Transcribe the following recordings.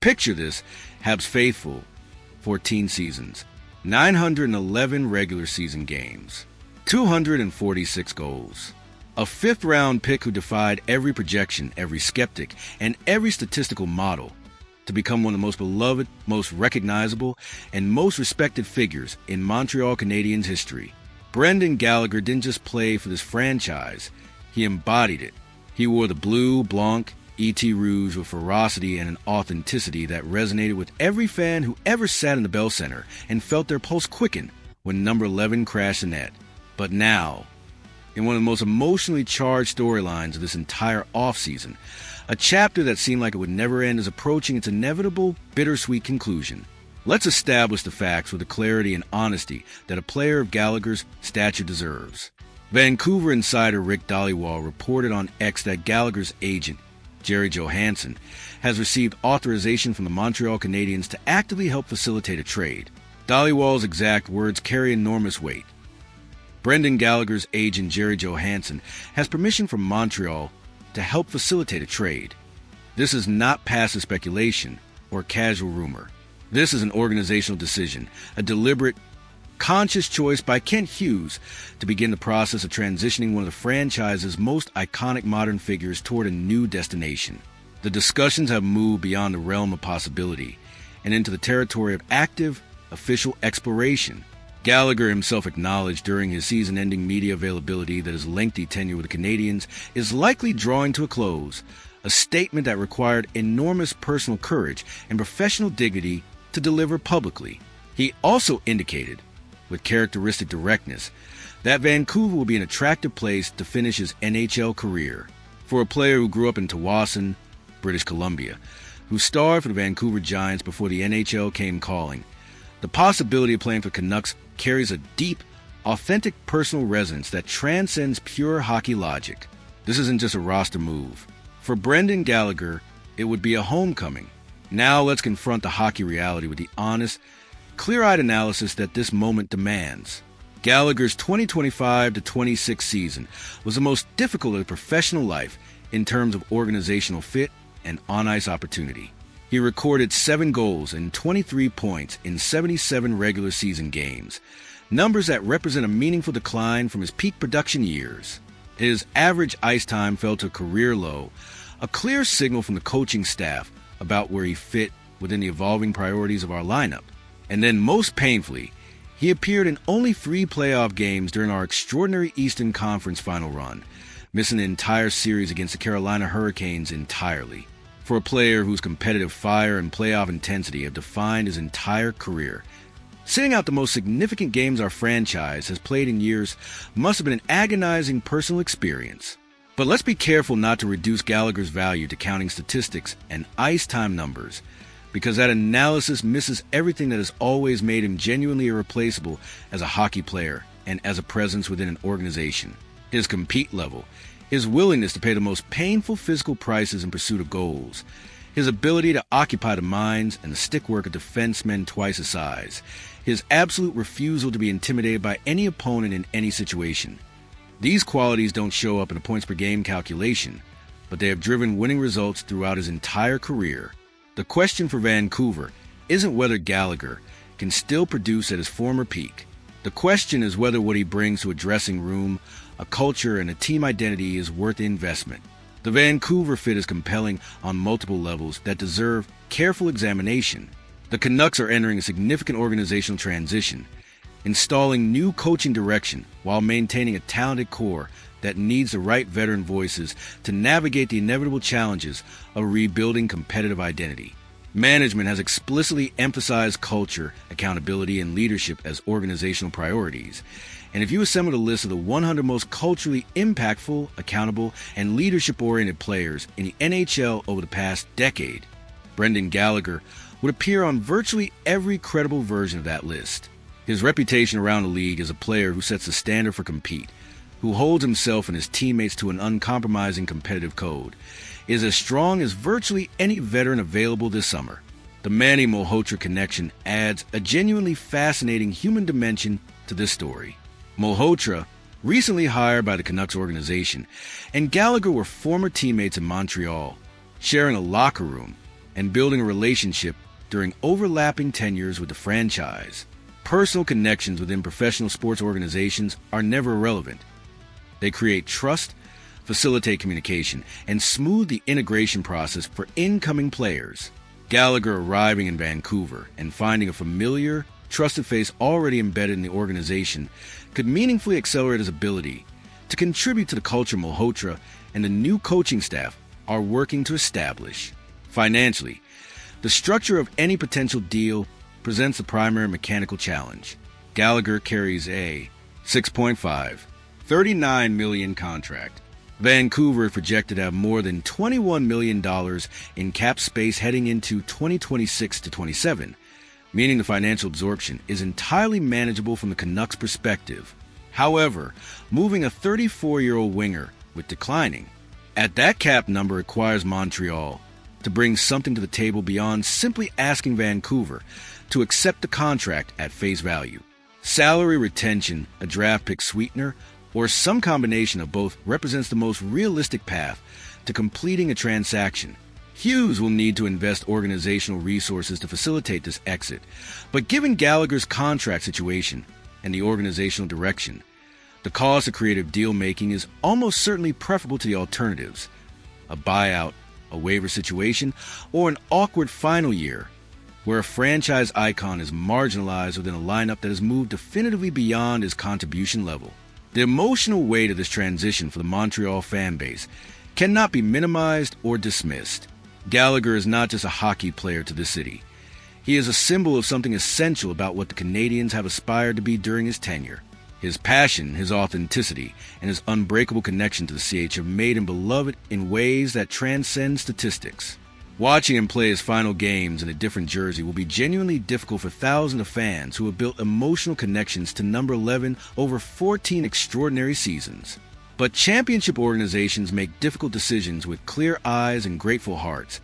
Picture this, Habs faithful, 14 seasons, 911 regular season games, 246 goals. A fifth-round pick who defied every projection, every skeptic, and every statistical model to become one of the most beloved, most recognizable, and most respected figures in Montreal Canadiens history. Brendan Gallagher didn't just play for this franchise, he embodied it. He wore the blue, blanc, ET Rouge with ferocity and an authenticity that resonated with every fan who ever sat in the Bell Center and felt their pulse quicken when number 11 crashed the net. But now, in one of the most emotionally charged storylines of this entire offseason, a chapter that seemed like it would never end is approaching its inevitable, bittersweet conclusion. Let's establish the facts with the clarity and honesty that a player of Gallagher's stature deserves. Vancouver insider Rick Dhaliwal reported on X that Gallagher's agent, Jerry Johansson, has received authorization from the Montreal Canadiens to actively help facilitate a trade. Dhaliwal's exact words carry enormous weight. Brendan Gallagher's agent, Jerry Johansson, has permission from Montreal to help facilitate a trade. This is not passive speculation or casual rumor. This is an organizational decision, a deliberate, conscious choice by Kent Hughes to begin the process of transitioning one of the franchise's most iconic modern figures toward a new destination. The discussions have moved beyond the realm of possibility and into the territory of active, official exploration. Gallagher himself acknowledged during his season-ending media availability that his lengthy tenure with the Canadiens is likely drawing to a close, a statement that required enormous personal courage and professional dignity to deliver publicly. He also indicated, with characteristic directness, that Vancouver will be an attractive place to finish his NHL career. For a player who grew up in Tawasin, British Columbia, who starred for the Vancouver Giants before the NHL came calling, the possibility of playing for Canucks carries a deep, authentic personal resonance that transcends pure hockey logic. This isn't just a roster move. For Brendan Gallagher, it would be a homecoming. Now let's confront the hockey reality with the honest, clear-eyed analysis that this moment demands. Gallagher's 2025-26 season was the most difficult of his professional life in terms of organizational fit and on-ice opportunity. He recorded 7 goals and 23 points in 77 regular season games, numbers that represent a meaningful decline from his peak production years. His average ice time fell to a career low, a clear signal from the coaching staff about where he fit within the evolving priorities of our lineup. And then, most painfully, he appeared in only 3 playoff games during our extraordinary Eastern Conference final run, missing the entire series against the Carolina Hurricanes entirely. For a player whose competitive fire and playoff intensity have defined his entire career, sitting out the most significant games our franchise has played in years must have been an agonizing personal experience. But let's be careful not to reduce Gallagher's value to counting statistics and ice time numbers, because that analysis misses everything that has always made him genuinely irreplaceable as a hockey player and as a presence within an organization. His compete level, his willingness to pay the most painful physical prices in pursuit of goals, his ability to occupy the minds and the stickwork of defensemen twice his size, his absolute refusal to be intimidated by any opponent in any situation. These qualities don't show up in a points-per-game calculation, but they have driven winning results throughout his entire career. The question for Vancouver isn't whether Gallagher can still produce at his former peak. The question is whether what he brings to a dressing room, a culture, and a team identity is worth the investment. The Vancouver fit is compelling on multiple levels that deserve careful examination. The Canucks are entering a significant organizational transition, installing new coaching direction while maintaining a talented core that needs the right veteran voices to navigate the inevitable challenges of rebuilding competitive identity. Management has explicitly emphasized culture, accountability, and leadership as organizational priorities. And if you assemble a list of the 100 most culturally impactful, accountable, and leadership-oriented players in the NHL over the past decade, Brendan Gallagher would appear on virtually every credible version of that list. His reputation around the league as a player who sets the standard for compete, who holds himself and his teammates to an uncompromising competitive code, is as strong as virtually any veteran available this summer. The Manny Malhotra connection adds a genuinely fascinating human dimension to this story. Malhotra, recently hired by the Canucks organization, and Gallagher were former teammates in Montreal, sharing a locker room, and building a relationship during overlapping tenures with the franchise. Personal connections within professional sports organizations are never irrelevant. They create trust, facilitate communication, and smooth the integration process for incoming players. Gallagher arriving in Vancouver and finding a familiar, trusted face already embedded in the organization could meaningfully accelerate his ability to contribute to the culture Malhotra and the new coaching staff are working to establish. Financially, the structure of any potential deal presents the primary mechanical challenge. Gallagher carries a 6.5, $39 million contract. Vancouver is projected to have more than $21 million in cap space heading into 2026 to 27, meaning the financial absorption is entirely manageable from the Canucks' perspective. However, moving a 34-year-old winger with declining at that cap number requires Montreal to bring something to the table beyond simply asking Vancouver to accept the contract at face value. Salary retention, a draft pick sweetener, or some combination of both represents the most realistic path to completing a transaction. Hughes will need to invest organizational resources to facilitate this exit, but given Gallagher's contract situation and the organizational direction, the cost of creative deal-making is almost certainly preferable to the alternatives: a buyout, a waiver situation, or an awkward final year where a franchise icon is marginalized within a lineup that has moved definitively beyond his contribution level. The emotional weight of this transition for the Montreal fan base cannot be minimized or dismissed. Gallagher is not just a hockey player to the city. He is a symbol of something essential about what the Canadiens have aspired to be during his tenure. His passion, his authenticity, and his unbreakable connection to the CH have made him beloved in ways that transcend statistics. Watching him play his final games in a different jersey will be genuinely difficult for thousands of fans who have built emotional connections to number 11 over 14 extraordinary seasons. But championship organizations make difficult decisions with clear eyes and grateful hearts,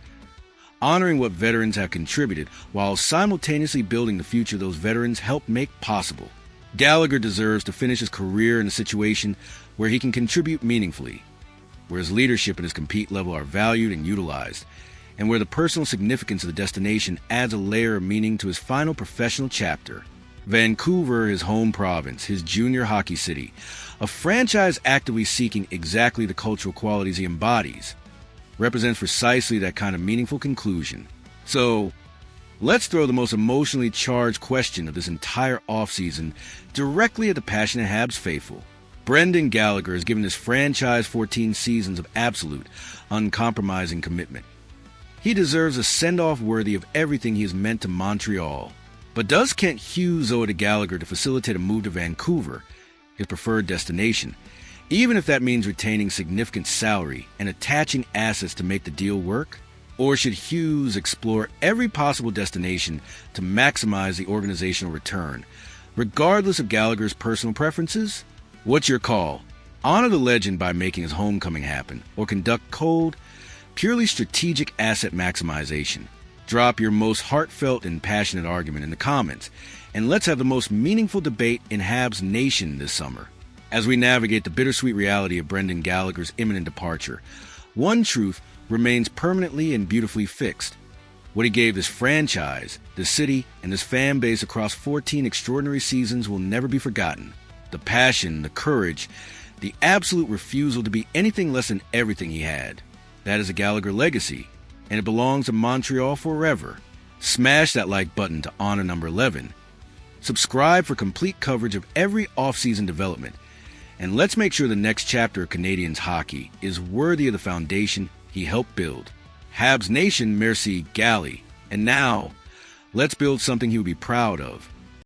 honoring what veterans have contributed while simultaneously building the future those veterans helped make possible. Gallagher deserves to finish his career in a situation where he can contribute meaningfully, where his leadership and his compete level are valued and utilized, and where the personal significance of the destination adds a layer of meaning to his final professional chapter. Vancouver, his home province, his junior hockey city, a franchise actively seeking exactly the cultural qualities he embodies, represents precisely that kind of meaningful conclusion. So, let's throw the most emotionally charged question of this entire offseason directly at the passionate Habs faithful. Brendan Gallagher has given this franchise 14 seasons of absolute, uncompromising commitment. He deserves a send-off worthy of everything he has meant to Montreal. But does Kent Hughes owe it to Gallagher to facilitate a move to Vancouver, his preferred destination, even if that means retaining significant salary and attaching assets to make the deal work? Or should Hughes explore every possible destination to maximize the organizational return, regardless of Gallagher's personal preferences? What's your call? Honor the legend by making his homecoming happen, or conduct cold, purely strategic asset maximization? Drop your most heartfelt and passionate argument in the comments, and let's have the most meaningful debate in Habs Nation this summer. As we navigate the bittersweet reality of Brendan Gallagher's imminent departure, one truth remains permanently and beautifully fixed. What he gave this franchise, this city, and this fan base across 14 extraordinary seasons will never be forgotten. The passion, the courage, the absolute refusal to be anything less than everything he had. That is a Gallagher legacy, and it belongs to Montreal forever. Smash that like button to honor number 11. Subscribe for complete coverage of every off-season development, and let's make sure the next chapter of Canadiens hockey is worthy of the foundation he helped build. Habs Nation, merci Gally. And now, let's build something he will be proud of.